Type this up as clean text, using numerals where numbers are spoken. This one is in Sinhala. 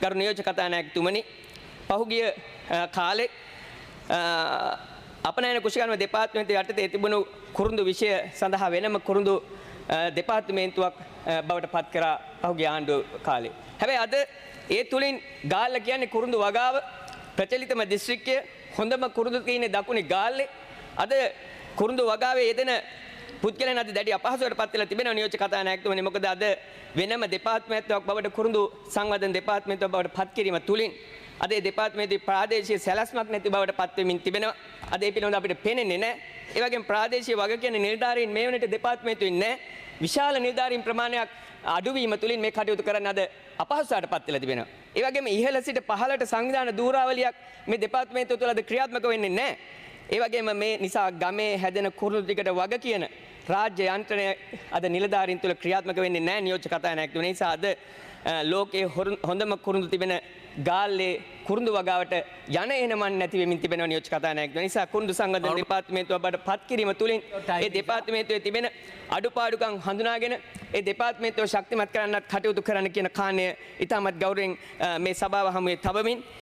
ගරු නියෝජ්‍ය කතානායකතුමනි පහුගිය කාලේ අපනයන කුෂිකර්ම දෙපාර්තමේන්තුව යටතේ තිබුණු කුරුඳු විෂය සඳහා වෙනම කුරුඳු දෙපාර්තමේන්තුවක් බවට පත් කරා පහුගිය ආණ්ඩුව කාලේ. හැබැයි අද ඒ තුලින් ගාල්ල කියන්නේ කුරුඳු වගාව ප්‍රචලිතම දිස්ත්‍රික්කය හොඳම කුරුඳු තියෙන දකුණේ ගාල්ලේ අද කුරුඳු වගාවේ යෙදෙන පුද්ගලයන් අද දැඩි අපහසුවට පත් වෙලා තිබෙනවා නියෝජ්‍ය කතානායකතුමනි. මොකද අද වෙනම දෙපාර්තමේන්තුවක් බවට කුරුඳු සංවර්ධන දෙපාර්තමේන්තුවක් බවට පත් කිරීම තුලින් අද ඒ දෙපාර්තමේන්තුවේ ප්‍රාදේශීය සැලැස්මක් නැති බවට පත් වෙමින් තිබෙනවා. අද ඒ පිළිබඳව අපිට පේන්නේ නැහැ. ඒ වගේම ප්‍රාදේශීය වගකීම් නිලධාරීන් මේ වෙනට දෙපාර්තමේන්තුවේ නැහැ. විශාල නිලධාරීන් ප්‍රමාණයක් අඩුවීම තුලින් මේ කටයුතු කරන්න අද අපහසුතාවට පත් වෙලා තිබෙනවා. ඒ වගේම ඉහළ සිට පහළට සංවිධාන දූරාවලියක් මේ දෙපාර්තමේන්තුව තුළ අද ක්‍රියාත්මක වෙන්නේ නැහැ. ඒ වගේම මේ නිසා ගමේ හැදෙන කුරුඳු ටිකට වග කියන රාජ්‍ය යන්ත්‍රණය අද නිලධාරීන් තුළ ක්‍රියාත්මක වෙන්නේ නැහැ නියෝජ්‍ය කතානායකතුමනි. නිසා අද ලෝකයේ හොඳම කුරුඳු තිබෙන ගාල්ලේ කුරුඳු වගාවට යන එනමන් නැති වෙමින් තිබෙනවා නියෝජ්‍ය කතානායකතුමනි. නිසා කුරුඳු සංවර්ධන දෙපාර්තමේන්තුව බවට පත් කිරීම තුලින් ඒ දෙපාර්තමේන්තුවේ තිබෙන අඩුපාඩුකම් හඳුනාගෙන ඒ දෙපාර්තමේන්තුව ශක්තිමත් කරන්නත් කටයුතු කරන්න කියන කාණය ඉතාමත් ගෞරවයෙන් මේ සභාව හමුවේ තබමින්